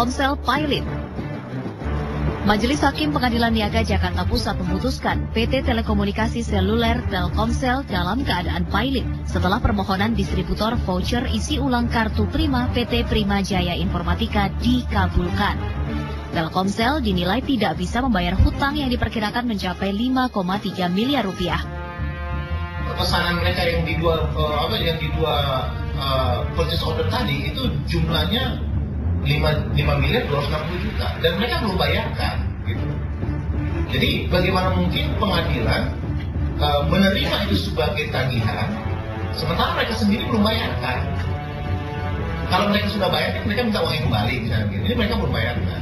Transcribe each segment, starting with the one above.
Telkomsel Pilot. Majelis Hakim Pengadilan Niaga Jakarta Pusat memutuskan PT Telekomunikasi Seluler Telkomsel dalam keadaan pilot setelah permohonan distributor voucher isi ulang kartu Prima PT Prima Jaya Informatika dikabulkan. Telkomsel dinilai tidak bisa membayar hutang yang diperkirakan mencapai 5,3 miliar rupiah. Pesanan mereka yang di dua purchase order tadi itu jumlahnya 5 miliar 260 juta dan mereka belum bayarkan gitu. Jadi bagaimana mungkin pengadilan menerima itu sebagai tagihan sementara mereka sendiri belum bayarkan. Kalau mereka sudah bayarkan mereka minta uangnya kembali misalnya gitu. Jadi mereka belum bayarkan.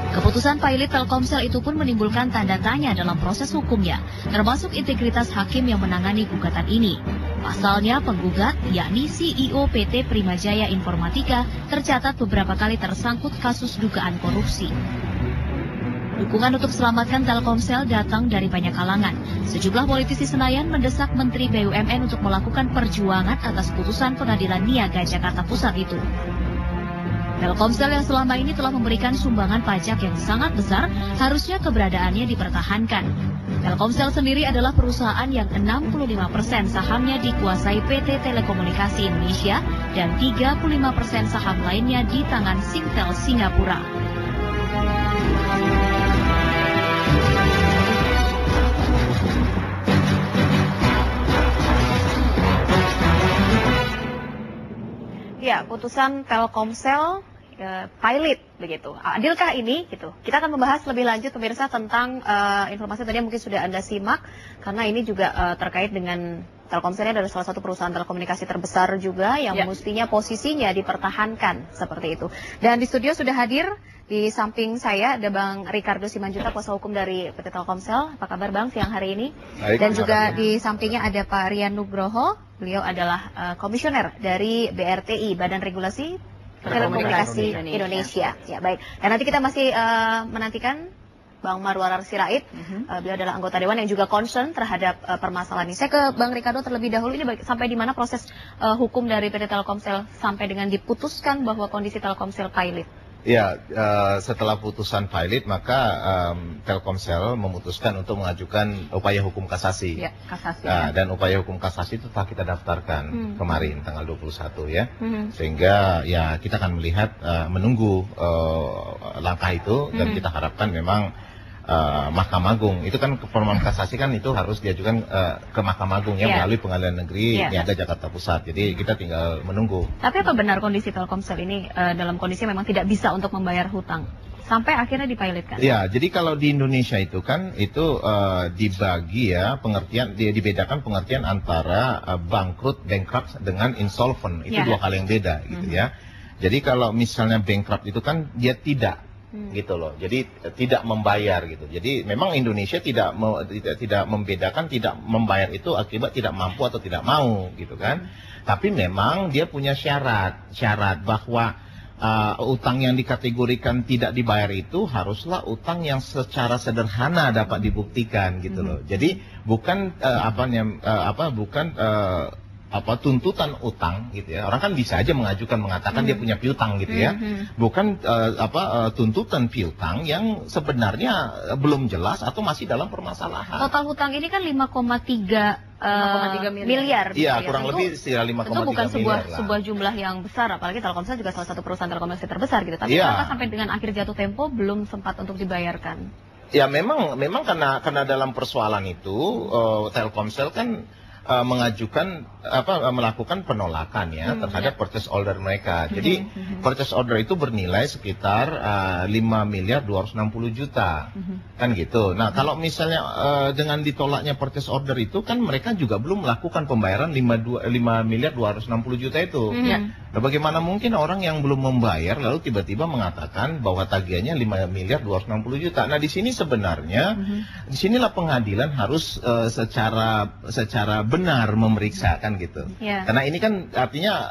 Keputusan pilot Telkomsel itu pun menimbulkan tanda tanya dalam proses hukumnya, termasuk integritas hakim yang menangani gugatan ini. Pasalnya penggugat, yakni CEO PT Primajaya Informatika, tercatat beberapa kali tersangkut kasus dugaan korupsi. Dukungan untuk selamatkan Telkomsel datang dari banyak kalangan. Sejumlah politisi Senayan mendesak Menteri BUMN untuk melakukan perjuangan atas putusan Pengadilan Niaga Jakarta Pusat itu. Telkomsel yang selama ini telah memberikan sumbangan pajak yang sangat besar, harusnya keberadaannya dipertahankan. Telkomsel sendiri adalah perusahaan yang 65% sahamnya dikuasai PT Telekomunikasi Indonesia dan 35% saham lainnya di tangan Singtel Singapura. Ya, putusan Telkomsel pilot begitu. Adilkah ini gitu? Kita akan membahas lebih lanjut pemirsa tentang informasi tadi yang mungkin sudah Anda simak karena ini juga terkait dengan Telkomsel ini adalah salah satu perusahaan telekomunikasi terbesar juga yang mestinya posisinya dipertahankan seperti itu. Dan di studio sudah hadir di samping saya ada Bang Ricardo Simanjuntak, kuasa hukum dari PT Telkomsel. Apa kabar Bang siang hari ini? Baik, dan juga di sampingnya ada Pak Rian Nugroho. Beliau adalah komisioner dari BRTI, Badan Regulasi Telekomunikasi Indonesia. Ya baik. Dan nanti kita masih menantikan Bang Marwarar Sirait, beliau adalah anggota Dewan yang juga concern terhadap permasalahan ini. Saya ke Bang Ricardo terlebih dahulu, ini sampai di mana proses hukum dari PT Telkomsel sampai dengan diputuskan bahwa kondisi Telkomsel pilot? Ya, setelah putusan pilot maka Telkomsel memutuskan untuk mengajukan upaya hukum kasasi. Ya, kasasi. Dan upaya hukum kasasi itu telah kita daftarkan kemarin tanggal 21 ya. Sehingga ya kita akan melihat menunggu langkah itu dan kita harapkan memang Mahkamah Agung itu kan permohonan kasasi kan itu harus diajukan ke Mahkamah Agung ya melalui Pengadilan Negeri Niaga Jakarta Pusat. Jadi kita tinggal menunggu. Tapi apa benar kondisi Telkomsel ini dalam kondisi memang tidak bisa untuk membayar hutang sampai akhirnya dipilotkan? Ya, jadi kalau di Indonesia itu kan itu dibagi ya pengertian, dibedakan pengertian antara bankrupt dengan insolvent. Itu dua hal yang beda gitu ya. Jadi kalau misalnya bankrupt itu kan dia tidak gitu loh, jadi tidak membayar gitu. Jadi memang Indonesia tidak membedakan tidak membayar itu akibat tidak mampu atau tidak mau gitu kan. Tapi memang dia punya syarat bahwa utang yang dikategorikan tidak dibayar itu haruslah utang yang secara sederhana dapat dibuktikan gitu loh. Jadi bukan tuntutan utang gitu ya. Orang kan bisa aja mengatakan dia punya piutang gitu ya. Bukan tuntutan piutang yang sebenarnya belum jelas atau masih dalam permasalahan. Total hutang ini kan 5,3 miliar. Iya, kurang lebih sekitar 5,3 miliar. Itu bukan sebuah jumlah yang besar, apalagi Telkomsel juga salah satu perusahaan telekomunikasi terbesar gitu. Tapi kenapa sampai dengan akhir jatuh tempo belum sempat untuk dibayarkan? Ya memang karena dalam persoalan itu Telkomsel kan melakukan penolakan ya terhadap purchase order mereka. Jadi purchase order itu bernilai sekitar 5 miliar 260 juta. Kan gitu. Nah, kalau misalnya dengan ditolaknya purchase order itu kan mereka juga belum melakukan pembayaran 5 miliar 260 juta itu. Nah, bagaimana mungkin orang yang belum membayar lalu tiba-tiba mengatakan bahwa tagihannya 5 miliar 260 juta. Nah, di sini sebenarnya disinilah pengadilan harus secara benar memeriksa kan gitu. Karena ini kan artinya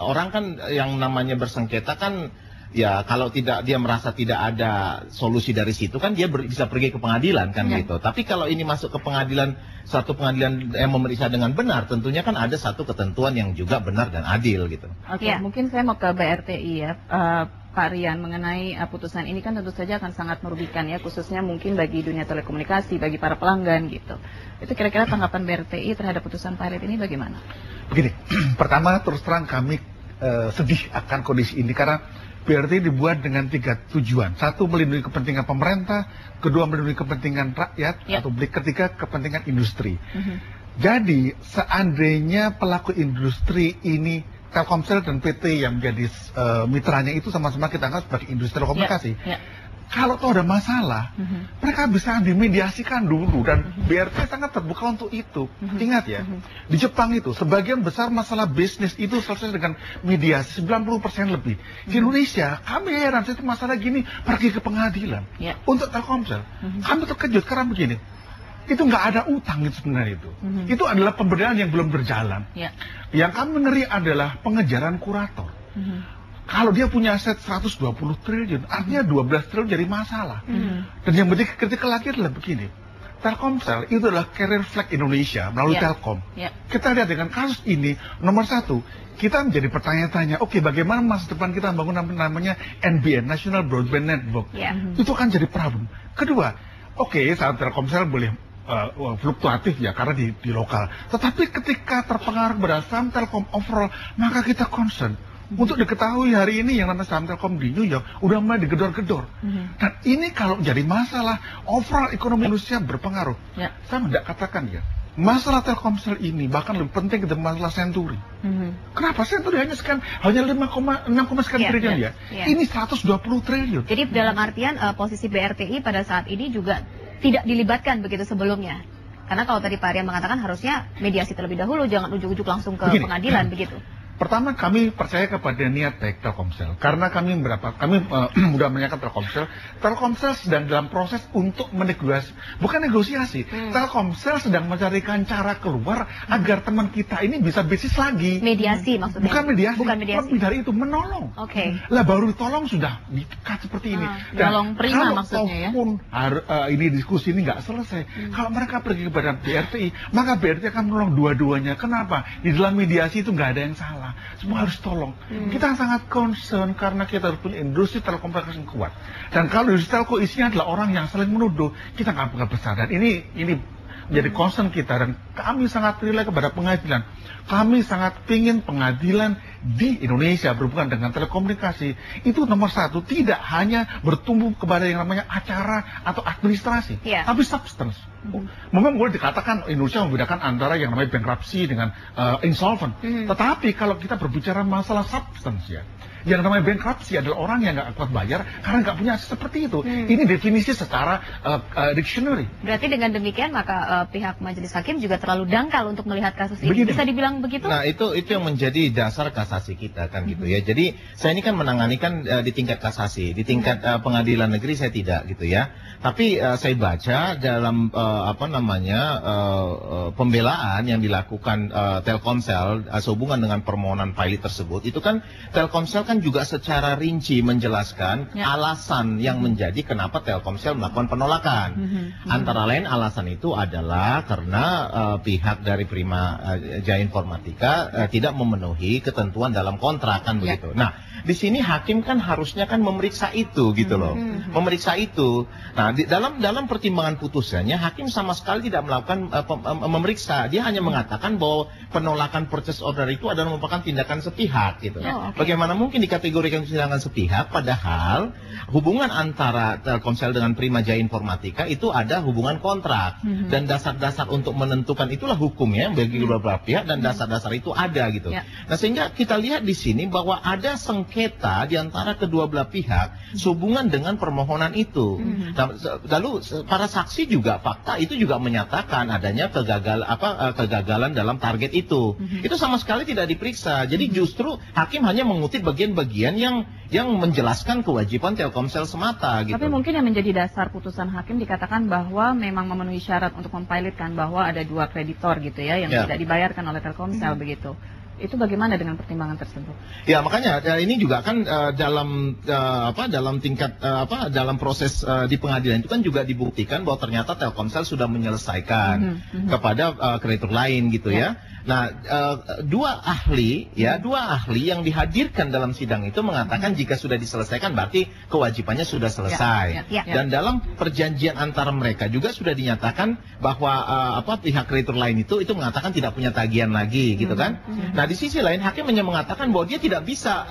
orang kan yang namanya bersengketa kan ya kalau dia merasa tidak ada solusi dari situ kan dia bisa pergi ke pengadilan kan gitu. Tapi kalau ini masuk ke suatu pengadilan yang memeriksa dengan benar, tentunya kan ada satu ketentuan yang juga benar dan adil gitu. Oke, mungkin saya mau ke BRTI ya. Pak Rian, mengenai putusan ini kan tentu saja akan sangat merugikan ya, khususnya mungkin bagi dunia telekomunikasi, bagi para pelanggan gitu. Itu kira-kira tanggapan BRTI terhadap putusan pilot ini bagaimana? Begini, pertama terus terang kami sedih akan kondisi ini karena BRTI dibuat dengan 3 tujuan. 1, melindungi kepentingan pemerintah, 2, melindungi kepentingan rakyat, atau ketiga, kepentingan industri. Jadi seandainya pelaku industri ini Telkomsel dan PT yang menjadi mitranya itu sama-sama kita anggap sebagai industri telekomunikasi. Kalau tuh ada masalah, mereka bisa dimediasikan dulu dan BRT sangat terbuka untuk itu. Ingat ya, di Jepang itu sebagian besar masalah bisnis itu selesai dengan mediasi 90% lebih. Di Indonesia, kami heran itu masalah gini pergi ke pengadilan. Untuk Telkomsel, kami terkejut karena begini. Itu nggak ada utang itu sebenarnya itu. Itu adalah pemberdayaan yang belum berjalan. Yang kami ngeri adalah pengejaran kurator. Kalau dia punya aset 120 triliun, artinya 12 triliun jadi masalah. Dan yang lebih kritikal lagi adalah begini. Telkomsel itu adalah carrier flag Indonesia melalui Telkom. Kita lihat dengan kasus ini, nomor 1, kita menjadi pertanyaan-tanya, oke, bagaimana masa depan kita membangun namanya NBN, National Broadband Network. Itu kan jadi problem. Kedua, oke, saat Telkomsel boleh fluktuatif ya karena di lokal. Tetapi ketika terpengaruh pada saham Telkom overall, maka kita concern. Untuk diketahui hari ini yang namanya saham Telkom di New York udah mulai digedor-gedor. Dan ini kalau jadi masalah overall ekonomi Indonesia berpengaruh. Saya tidak katakan ya, masalah Telkomsel ini bahkan lebih penting dari masalah Senturi. Kenapa Senturi hanya 5,6 sekian triliun ya? Ini 120 triliun. Jadi dalam artian posisi BRTI pada saat ini juga tidak dilibatkan begitu sebelumnya. Karena kalau tadi Pak Rian mengatakan harusnya mediasi terlebih dahulu, jangan ujuk-ujuk langsung ke pengadilan begitu. Pertama, kami percaya kepada niat baik Telkomsel karena kami sudah menanyakan Telkomsel. Telkomsel sedang dalam proses untuk menegosiasi, bukan negosiasi. Telkomsel sedang mencarikan cara keluar agar teman kita ini bisa bisnis lagi. Mediasi maksudnya? Bukan mediasi. Bukan mediasi. Lebih dari itu, menolong. Lah baru ditolong sudah dikat seperti ini. Tolong prima maksudnya ya. Kalaupun ini diskusi ini nggak selesai, kalau mereka pergi kepada BRTI, maka BRTI akan menolong dua-duanya. Kenapa? Di dalam mediasi itu nggak ada yang salah. Semua harus tolong. Kita sangat concern karena kita harus punya industri telekomunikasi yang kuat. Dan kalau industri telco isinya adalah orang yang saling menuduh, kita nggak bakal besar. Dan ini menjadi concern kita dan kami sangat relay kepada pengadilan. Kami sangat ingin pengadilan di Indonesia berhubungan dengan telekomunikasi itu nomor 1 tidak hanya bertumbuh kepada yang namanya acara atau administrasi, tapi substance. Memang boleh dikatakan Indonesia membedakan antara yang namanya bankruptcy dengan insolvent. Tetapi kalau kita berbicara masalah substance ya, yang namanya bankruptcy adalah orang yang nggak kuat bayar karena nggak punya aset seperti itu. Ini definisi secara dictionary. Berarti dengan demikian maka pihak majelis hakim juga terlalu dangkal untuk melihat kasus ini. Bisa dibilang begitu? Nah itu yang menjadi dasar kasasi kita kan gitu ya. Jadi saya ini kan menangani kan di tingkat kasasi, di tingkat pengadilan negeri saya tidak gitu ya. Tapi saya baca dalam pembelaan yang dilakukan Telkomsel sehubungan dengan permohonan pilot tersebut, itu kan Telkomsel kan juga secara rinci menjelaskan alasan yang menjadi kenapa Telkomsel melakukan penolakan. Antara lain alasan itu adalah karena pihak dari Prima Jaya Informatika tidak memenuhi ketentuan dalam kontrak kan begitu. Nah, di sini hakim kan harusnya kan memeriksa itu gitu loh. Memeriksa itu. Nah, dalam pertimbangan putusannya hakim sama sekali tidak melakukan memeriksa. Dia hanya mengatakan bahwa penolakan purchase order itu adalah merupakan tindakan sepihak gitu. Bagaimana mungkin dikategorikan tindakan sepihak padahal hubungan antara Telkomsel dengan Prima Jaya Informatika itu ada hubungan kontrak dan dasar-dasar untuk menentukan itulah hukumnya bagi beberapa pihak dan dasar-dasar itu ada gitu. Nah, sehingga kita lihat di sini bahwa ada sengketa di antara kedua belah pihak sehubungan dengan permohonan itu. Lalu para saksi juga fakta itu juga menyatakan adanya kegagalan dalam target itu. Itu sama sekali tidak diperiksa. Jadi justru hakim hanya mengutip bagian-bagian yang menjelaskan kewajiban Telkomsel semata gitu. Tapi mungkin yang menjadi dasar putusan hakim dikatakan bahwa memang memenuhi syarat untuk mempilotkan bahwa ada 2 kreditor gitu ya yang tidak dibayarkan oleh Telkomsel begitu. Itu bagaimana dengan pertimbangan tersebut? Ya makanya ini juga kan dalam tingkat dalam proses di pengadilan itu kan juga dibuktikan bahwa ternyata Telkomsel sudah menyelesaikan kepada kreditur lain gitu ya. Nah, dua ahli yang dihadirkan dalam sidang itu mengatakan jika sudah diselesaikan berarti kewajibannya sudah selesai. Dan dalam perjanjian antara mereka juga sudah dinyatakan bahwa pihak kreditur lain itu mengatakan tidak punya tagihan lagi gitu kan. Nah, di sisi lain hakim hanya mengatakan bahwa dia tidak bisa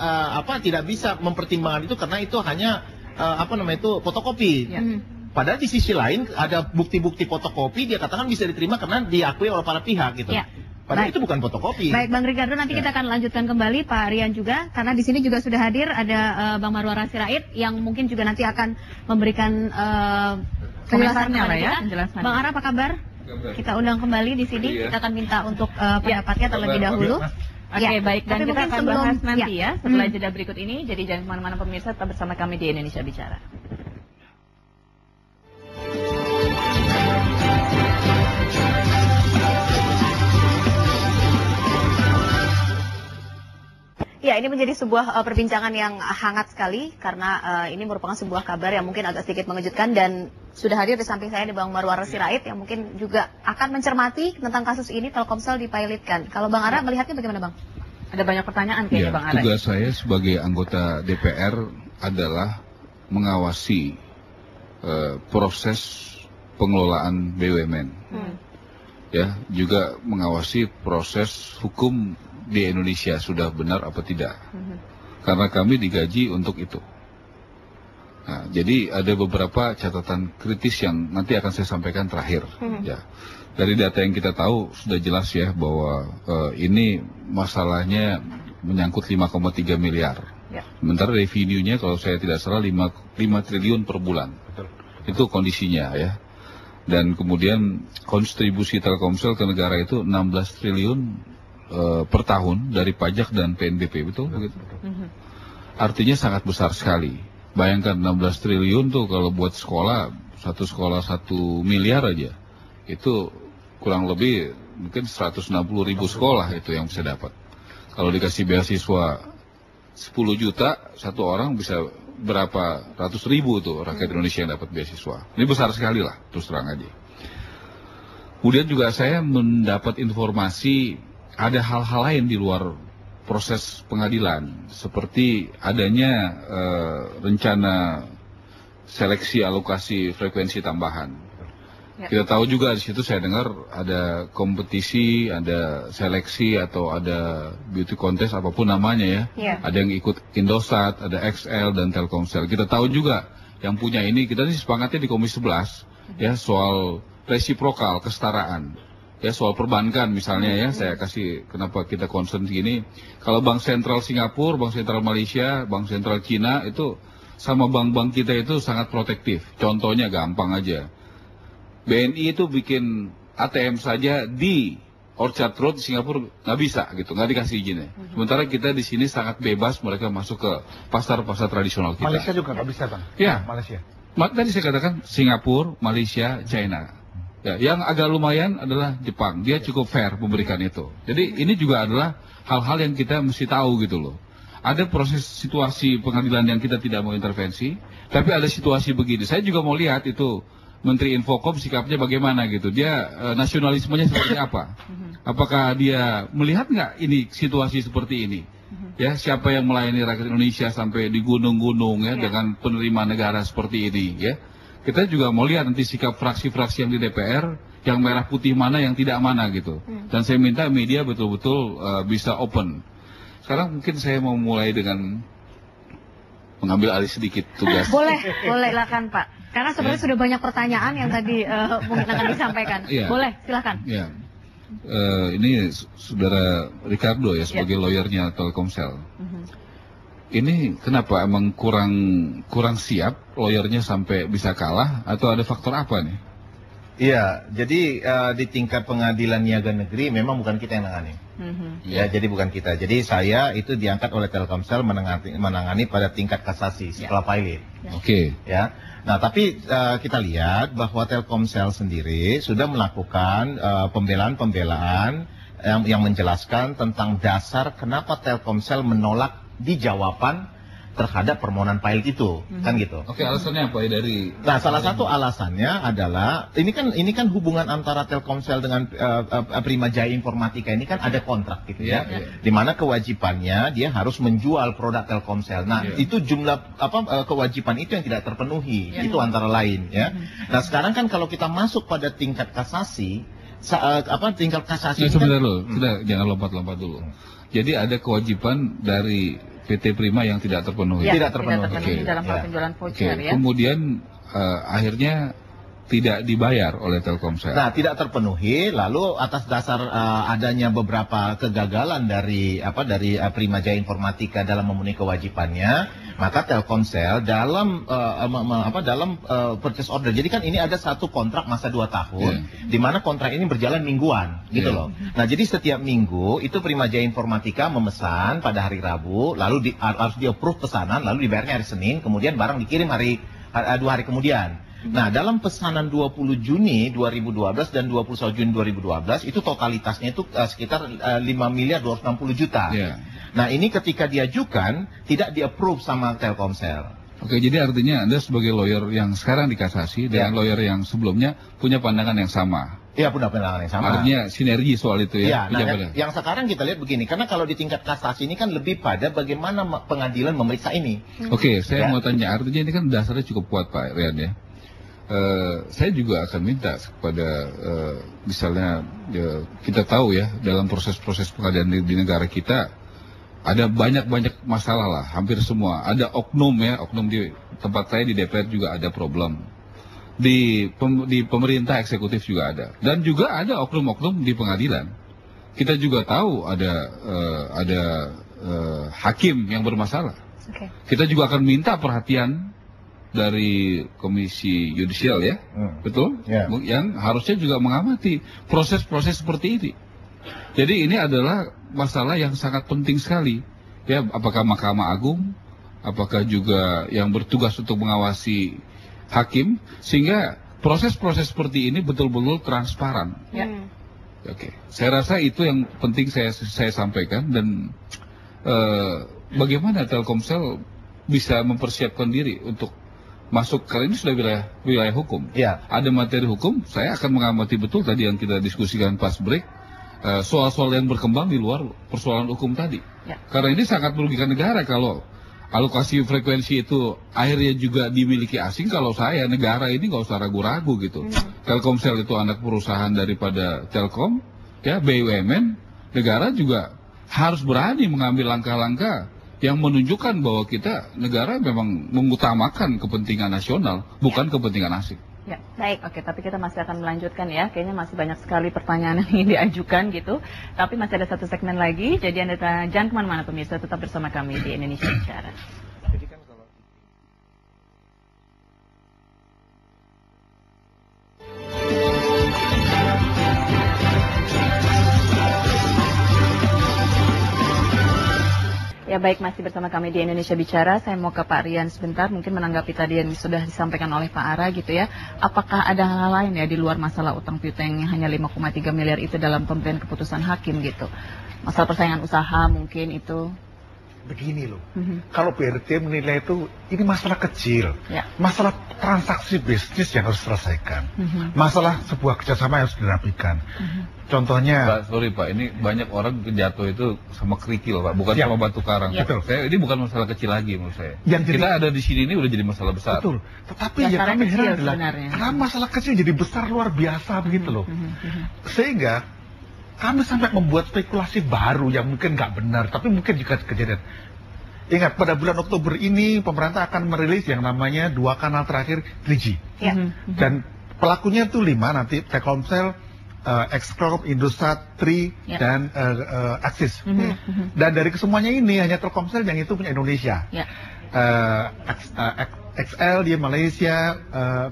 mempertimbangkan itu karena itu hanya fotokopi. Padahal di sisi lain ada bukti-bukti fotokopi dia katakan bisa diterima karena diakui oleh para pihak gitu. Padahal itu bukan fotokopi. Baik, Bang Ricardo, nanti kita akan lanjutkan kembali, Pak Rian juga, karena di sini juga sudah hadir ada Bang Marwara Sirait yang mungkin juga nanti akan memberikan penjelasannya lah ya. Bang Ara, apa kabar? Kita undang kembali di sini, kita akan minta untuk pendapatnya terlebih dahulu. Oke, baik, dan kita akan bahas nanti ya setelah jeda berikut ini. Jadi jangan kemana-mana pemirsa, tetap bersama kami di Indonesia Bicara. Ya, ini menjadi sebuah perbincangan yang hangat sekali karena ini merupakan sebuah kabar yang mungkin agak sedikit mengejutkan dan sudah hadir di samping saya di Bang Marwara Sirait yang mungkin juga akan mencermati tentang kasus ini Telkomsel dipilotkan. Kalau Bang Ara melihatnya bagaimana, Bang? Ada banyak pertanyaan kayaknya, Bang Ara. Tugas saya sebagai anggota DPR adalah mengawasi proses pengelolaan BUMN. Ya, juga mengawasi proses hukum di Indonesia sudah benar apa tidak. Karena kami digaji untuk itu. Nah, jadi ada beberapa catatan kritis yang nanti akan saya sampaikan terakhir. Ya, dari data yang kita tahu sudah jelas ya bahwa ini masalahnya menyangkut 5,3 miliar. Sementara revenue-nya kalau saya tidak salah 5 triliun per bulan. Itu kondisinya ya. Dan kemudian kontribusi Telkomsel ke negara itu 16 triliun per tahun dari pajak dan PNBP, betul? Begitu. Artinya sangat besar sekali. Bayangkan 16 triliun tuh kalau buat sekolah 1 miliar aja. Itu kurang lebih mungkin 160.000 sekolah itu yang bisa dapat. Kalau dikasih beasiswa 10 juta, satu orang bisa berapa ratus ribu tuh rakyat Indonesia yang dapat beasiswa. Ini besar sekali lah, terus terang aja. Kemudian juga saya mendapat informasi ada hal-hal lain di luar proses pengadilan, seperti adanya rencana seleksi alokasi frekuensi tambahan. Kita tahu juga di situ saya dengar ada kompetisi, ada seleksi atau ada beauty contest apapun namanya ya. Ada yang ikut Indosat, ada XL dan Telkomsel. Kita tahu juga yang punya ini kita sih sepakatnya di Komisi 11 ya soal resiprokal, kesetaraan. Ya soal perbankan misalnya ya, saya kasih kenapa kita concern gini. Kalau Bank Sentral Singapura, Bank Sentral Malaysia, Bank Sentral Cina itu sama bank-bank kita itu sangat protektif. Contohnya gampang aja. BNI itu bikin ATM saja di Orchard Road di Singapura nggak bisa gitu, nggak dikasih izinnya. Sementara kita di sini sangat bebas mereka masuk ke pasar-pasar tradisional kita. Malaysia juga nggak bisa, Bang? Ya. Malaysia. Tadi saya katakan Singapura, Malaysia, China. Ya, yang agak lumayan adalah Jepang. Dia cukup fair memberikan itu. Jadi ini juga adalah hal-hal yang kita mesti tahu gitu loh. Ada proses situasi pengadilan yang kita tidak mau intervensi, tapi ada situasi begini. Saya juga mau lihat itu Menteri Infocom sikapnya bagaimana gitu. Dia nasionalismenya seperti apa? Apakah dia melihat nggak ini situasi seperti ini? Ya, siapa yang melayani rakyat Indonesia sampai di gunung-gunung ya dengan penerimaan negara seperti ini ya? Kita juga mau lihat nanti sikap fraksi-fraksi yang di DPR, yang merah putih mana, yang tidak mana gitu. Dan saya minta media betul-betul bisa open. Sekarang mungkin saya mau mulai dengan mengambil alih sedikit tugas. Boleh silakan Pak. Karena sebenarnya sudah banyak pertanyaan yang tadi mungkin akan disampaikan. Boleh, silakan. Ya. Ini Saudara Ricardo ya sebagai lawyernya Telkomsel. Ini kenapa emang kurang siap lawyernya sampai bisa kalah atau ada faktor apa nih? Iya, jadi di tingkat pengadilan niaga negeri memang bukan kita yang menangani. Ya, jadi bukan kita. Jadi saya itu diangkat oleh Telkomsel menangani pada tingkat kasasi setelah pilot. Oke. Ya. Nah, tapi kita lihat bahwa Telkomsel sendiri sudah melakukan pembelaan yang menjelaskan tentang dasar kenapa Telkomsel menolak di jawaban terhadap permohonan pilot itu, kan gitu. Oke, alasannya apa ya dari? Nah, salah satu alasannya adalah ini kan hubungan antara Telkomsel dengan Prima Jaya Informatika ini kan ada kontrak gitu ya, di mana kewajibannya dia harus menjual produk Telkomsel. Nah, itu jumlah kewajiban itu yang tidak terpenuhi, itu antara lain ya. Nah, sekarang kan kalau kita masuk pada tingkat kasasi, tingkat kasasi. Sebentar dulu, jangan lompat-lompat dulu. Jadi ada kewajiban dari PT Prima yang tidak terpenuhi. Tidak terpenuhi dalam hal penjualan voucher ya. Kemudian akhirnya tidak dibayar oleh Telkomsel. Nah, tidak terpenuhi, lalu atas dasar adanya beberapa kegagalan dari Prima Jaya Informatika dalam memenuhi kewajibannya, maka Telkomsel dalam purchase order. Jadi kan ini ada satu kontrak masa 2 tahun, di mana kontrak ini berjalan mingguan, gitu loh. Nah, jadi setiap minggu itu Prima Jaya Informatika memesan pada hari Rabu, lalu harus di-approve pesanan, lalu dibayarnya hari Senin, kemudian barang dikirim 2 hari kemudian. Nah, dalam pesanan 20 Juni 2012 dan 21 Juni 2012 itu totalitasnya itu sekitar 5.260.000.000. Nah, ini ketika diajukan tidak di-approve sama Telkomsel. Oke, jadi artinya Anda sebagai lawyer yang sekarang dikasasi dengan lawyer yang sebelumnya punya pandangan yang sama. Iya, punya pandangan yang sama. Artinya sinergi soal itu ya. Nah, yang sekarang kita lihat begini, karena kalau di tingkat kasasi ini kan lebih pada bagaimana pengadilan memeriksa ini. Oke, saya mau tanya, artinya ini kan dasarnya cukup kuat Pak Rian ya. Saya juga akan minta kepada misalnya kita tahu ya dalam proses-proses pengadilan di negara kita ada banyak masalah lah, hampir semua. Ada oknum di tempat saya di DPR juga ada problem. Di pemerintah eksekutif juga ada, dan juga ada oknum-oknum di pengadilan. Kita juga tahu ada hakim yang bermasalah. Kita juga akan minta perhatian dari Komisi Yudisial ya, betul? Yang harusnya juga mengamati proses-proses seperti ini. Jadi ini adalah masalah yang sangat penting sekali. Ya, apakah Mahkamah Agung, apakah juga yang bertugas untuk mengawasi hakim, sehingga proses-proses seperti ini betul-betul transparan. Oke, saya rasa itu yang penting saya sampaikan. Dan bagaimana Telkomsel bisa mempersiapkan diri untuk masuk, kali ini sudah wilayah hukum. Ada materi hukum, saya akan mengamati betul tadi yang kita diskusikan pas break, soal-soal yang berkembang di luar persoalan hukum tadi. Karena ini sangat merugikan negara kalau alokasi frekuensi itu akhirnya juga dimiliki asing. Kalau saya, negara ini nggak usah ragu-ragu gitu. Telkomsel itu anak perusahaan daripada Telkom, ya BUMN, negara juga harus berani mengambil langkah-langkah yang menunjukkan bahwa kita negara memang mengutamakan kepentingan nasional, bukan kepentingan asing. Ya, baik. Oke, tapi kita masih akan melanjutkan ya. Kayaknya masih banyak sekali pertanyaan yang ingin diajukan gitu. Tapi masih ada satu segmen lagi. Jadi Anda jangan kemana-mana pemirsa, tetap bersama kami di Indonesia Bicara. Ya baik, masih bersama kami di Indonesia Bicara. Saya mau ke Pak Rian sebentar, mungkin menanggapi tadi yang sudah disampaikan oleh Pak Ara gitu ya. Apakah ada hal lain ya di luar masalah utang piutang yang hanya 5,3 miliar itu dalam pemberian keputusan hakim gitu? Masalah persaingan usaha mungkin itu? Begini loh, kalau BRT menilai itu ini masalah kecil, masalah transaksi bisnis yang harus diselesaikan, masalah sebuah kerjasama yang harus dirapikan. Contohnya, Pak, sorry Pak, ini banyak orang jatuh itu sama kerikil Pak, bukan sama batu karang. Ini bukan masalah kecil lagi menurut saya. Kita ada di sini ini udah jadi masalah besar. Betul, tetapi yang kami heran adalah karena masalah kecil jadi besar luar biasa begitu loh, sehingga kami sampai membuat spekulasi baru yang mungkin nggak benar, tapi mungkin juga kejadian. Ingat, pada bulan Oktober ini pemerintah akan merilis yang namanya 2 kanal terakhir 3G. Dan pelakunya itu 5 nanti, Telkomsel, Xcorp, Indosat, Tri, dan Axis. Dan dari kesemuanya ini hanya Telkomsel yang itu punya Indonesia. XL dia Malaysia,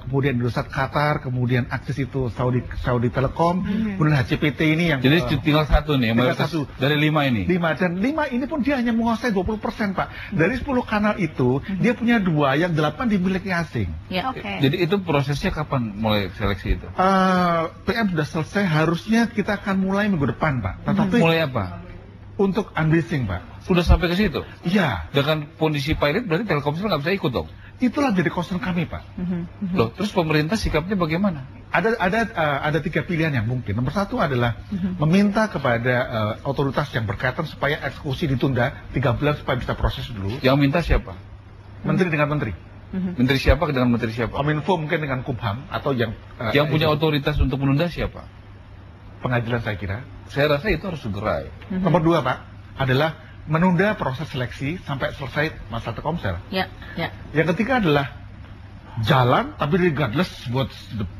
kemudian Indosat Qatar, kemudian Axis itu Saudi Telekom, kemudian HCPT ini yang jadi tinggal satu nih, tinggal satu dari 5 ini. 5 dan 5 ini pun dia hanya menguasai 20% Pak. Dari 10 kanal itu dia punya 2 yang 8 dimiliki asing. Ya, oke. Jadi itu prosesnya kapan mulai seleksi itu? PM sudah selesai, harusnya kita akan mulai minggu depan Pak. Tetapi mulai apa? Untuk unleashing Pak. Sudah sampai ke situ? Iya. Dengan kondisi pilot berarti Telkomsel nggak bisa ikut dong? Itulah jadi concern kami Pak. Loh, terus pemerintah sikapnya bagaimana? Ada 3 pilihan yang mungkin. Nomor 1 adalah meminta kepada otoritas yang berkaitan supaya eksekusi ditunda 3 bulan supaya bisa proses dulu. Yang minta siapa? Menteri dengan menteri. Menteri siapa dengan menteri siapa? Kominfo mungkin dengan Kumham atau yang punya otoritas untuk menunda siapa? Pengadilan saya kira. Saya rasa itu harus segera. Nomor 2 Pak adalah menunda proses seleksi sampai selesai masa Telkomsel. Ya. Yang ketiga adalah jalan tapi regardless buat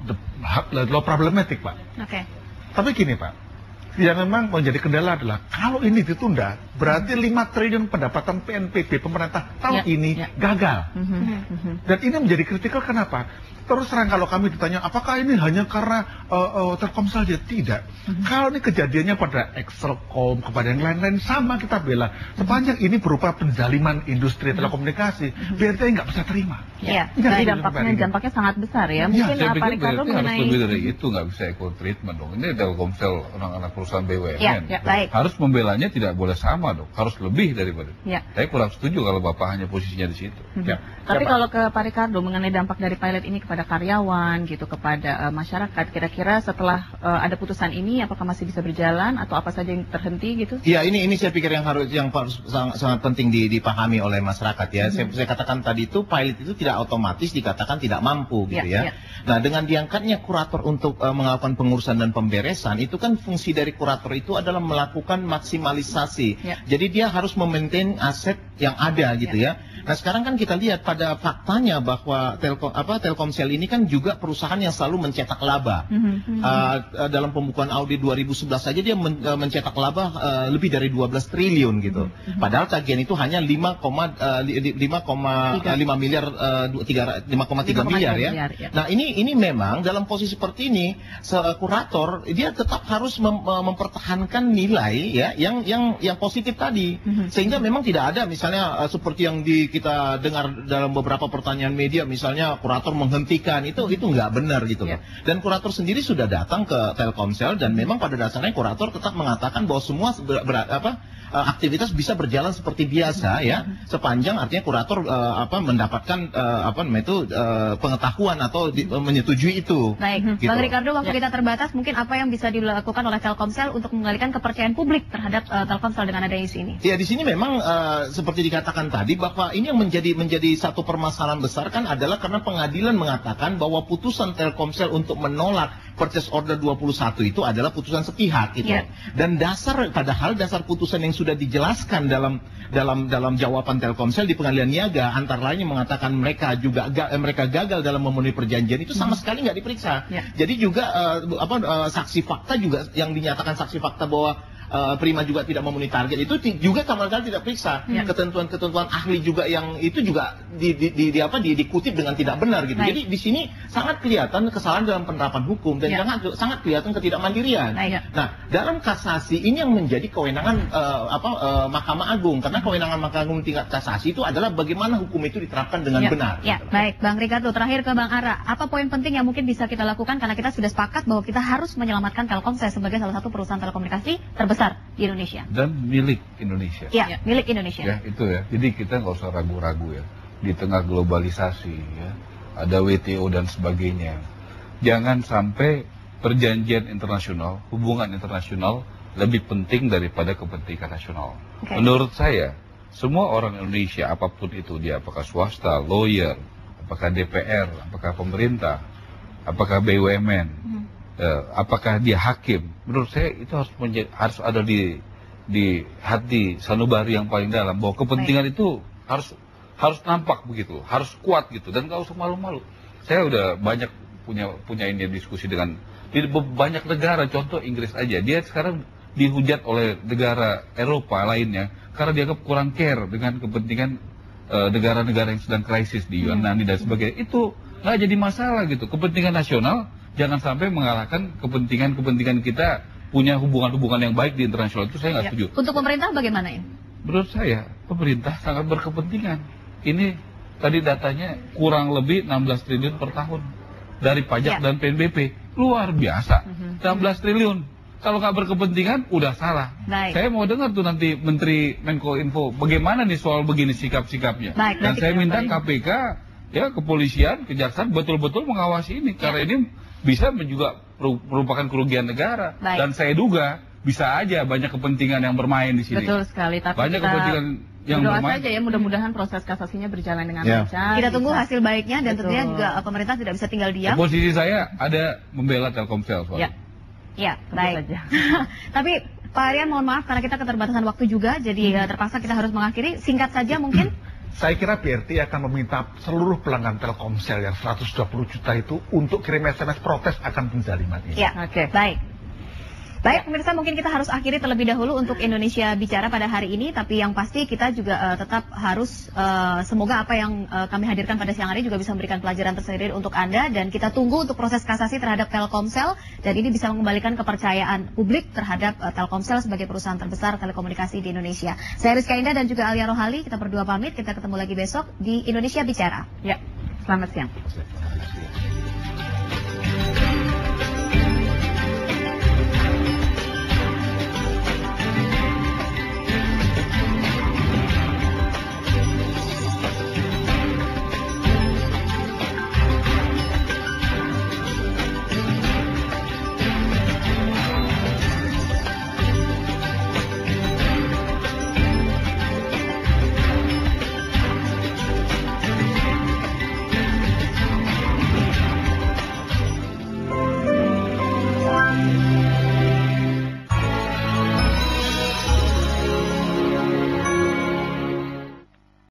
the low problematic Pak. Oke. Tapi gini Pak, yang memang menjadi kendala adalah kalau ini ditunda berarti 5 triliun pendapatan PNBP pemerintah tahun ini gagal. Dan ini menjadi kritikal kenapa? Terus terang kalau kami ditanya apakah ini hanya karena Telkomsel saja? Tidak. Kalau ini kejadiannya pada Excelcom, kepada yang lain-lain sama kita bela. Sepanjang ini berupa penzaliman industri telekomunikasi, BRT nggak bisa terima. Ya. Jadi dampaknya sangat besar ya. Mungkin Pak Ricardo mengenai lebih dari itu nggak bisa equal treatment dong. Ini Telkomsel anak-anak perusahaan BUMN. Baik. Harus membelanya tidak boleh sama dong. Harus lebih daripada. Saya kurang setuju kalau Bapak hanya posisinya di situ. Tapi kalau ke Pak Ricardo mengenai dampak dari pilot ini kepada karyawan gitu, kepada masyarakat, kira-kira setelah ada putusan ini apakah masih bisa berjalan atau apa saja yang terhenti gitu? Iya, ini saya pikir yang sangat penting dipahami oleh masyarakat ya. Saya katakan tadi itu pilot itu tidak otomatis dikatakan tidak mampu gitu ya. Nah, dengan diangkatnya kurator untuk melakukan pengurusan dan pemberesan, itu kan fungsi dari kurator itu adalah melakukan maksimalisasi. Jadi dia harus memaintain aset yang ada gitu ya. Nah, sekarang kan kita lihat pada faktanya bahwa Telkomsel ini kan juga perusahaan yang selalu mencetak laba. Dalam pembukuan audit 2011 saja dia mencetak laba lebih dari 12 triliun gitu. Padahal tagihan itu hanya 5,3 miliar ya. Nah, ini memang dalam posisi seperti ini kurator dia tetap harus mempertahankan nilai ya yang positif tadi. Sehingga memang tidak ada misalnya seperti yang kita dengar dalam beberapa pertanyaan media, misalnya kurator menghentikan itu nggak benar gitu loh. Dan kurator sendiri sudah datang ke Telkomsel dan memang pada dasarnya kurator tetap mengatakan bahwa semua aktivitas bisa berjalan seperti biasa ya, sepanjang artinya kurator mendapatkan pengetahuan atau menyetujui itu. Baik, gitu. Bang Ricardo, waktu kita terbatas, mungkin apa yang bisa dilakukan oleh Telkomsel untuk mengembalikan kepercayaan publik terhadap Telkomsel dengan adanya isu ini? Ya, di sini memang seperti dikatakan tadi bahwa ini yang menjadi satu permasalahan besar kan adalah karena pengadilan mengatakan bahwa putusan Telkomsel untuk menolak purchase order 21 itu adalah putusan sepihak gitu. Dan padahal dasar putusan yang sudah dijelaskan dalam jawaban Telkomsel di pengadilan niaga antara lainnya mengatakan mereka gagal dalam memenuhi perjanjian itu sama sekali nggak diperiksa. Jadi juga saksi fakta juga yang dinyatakan saksi fakta bahwa Prima juga tidak memenuhi target itu juga sama sekali tidak periksa. Ketentuan-ketentuan ahli juga yang itu juga dikutip dengan tidak benar gitu. Jadi di sini sangat kelihatan kesalahan dalam penerapan hukum dan sangat kelihatan ketidakmandirian. Nah, dalam kasasi ini yang menjadi kewenangan Mahkamah Agung, karena kewenangan Mahkamah Agung tingkat kasasi itu adalah bagaimana hukum itu diterapkan dengan benar. Baik, Bang Ricardo, terakhir ke Bang Ara, apa poin penting yang mungkin bisa kita lakukan karena kita sudah sepakat bahwa kita harus menyelamatkan Telkomsel sebagai salah satu perusahaan telekomunikasi terbesar di Indonesia dan milik Indonesia. Milik Indonesia. Ya, itu ya. Jadi kita nggak usah ragu-ragu ya. Di tengah globalisasi ya, ada WTO dan sebagainya. Jangan sampai perjanjian internasional, hubungan internasional lebih penting daripada kepentingan nasional. Menurut saya, semua orang Indonesia apapun itu dia, apakah swasta, lawyer, apakah DPR, apakah pemerintah, apakah BUMN, apakah dia hakim, menurut saya itu harus ada di hati sanubari yang paling dalam bahwa kepentingan itu harus nampak begitu, harus kuat gitu dan nggak usah malu-malu. Saya udah banyak punya ini diskusi dengan di banyak negara, contoh Inggris aja, dia sekarang dihujat oleh negara Eropa lainnya karena dianggap kurang care dengan kepentingan negara-negara yang sedang krisis di Yunani dan sebagainya, itu nggak jadi masalah gitu. Kepentingan nasional jangan sampai mengalahkan kepentingan kita punya hubungan-hubungan yang baik di internasional, itu saya nggak setuju. Untuk pemerintah bagaimana ya? Menurut saya pemerintah sangat berkepentingan. Ini tadi datanya kurang lebih 16 triliun per tahun dari pajak dan PNBP, luar biasa. 16 triliun. Kalau nggak berkepentingan, udah salah. Baik. Saya mau dengar tuh nanti Menteri Menko Info, bagaimana nih soal begini sikap-sikapnya. Dan saya minta KPK, ya kepolisian, kejaksaan betul-betul mengawasi ini. Karena ini bisa juga merupakan kerugian negara. Dan saya duga bisa aja banyak kepentingan yang bermain di sini. Betul sekali. Tapi banyak kepentingan yang bermain. Saja ya, mudah-mudahan proses kasasinya berjalan dengan lancar. Kita tunggu hasil baiknya dan tentunya juga pemerintah tidak bisa tinggal diam. Posisi saya ada membela Telkomsel soalnya. Ya, baik. Tapi Pak Aryan, mohon maaf karena kita keterbatasan waktu juga, jadi terpaksa kita harus mengakhiri. Singkat saja mungkin. Saya kira BRT akan meminta seluruh pelanggan Telkomsel yang 120 juta itu untuk kirim SMS protes akan penzaliman ini. Ya, baik. Baik, pemirsa, mungkin kita harus akhiri terlebih dahulu untuk Indonesia Bicara pada hari ini, tapi yang pasti kita juga tetap harus, semoga apa yang kami hadirkan pada siang hari juga bisa memberikan pelajaran tersendiri untuk Anda, dan kita tunggu untuk proses kasasi terhadap Telkomsel, dan ini bisa mengembalikan kepercayaan publik terhadap Telkomsel sebagai perusahaan terbesar telekomunikasi di Indonesia. Saya Rizka Indah dan juga Alia Rohali, kita berdua pamit, kita ketemu lagi besok di Indonesia Bicara. Ya, selamat siang.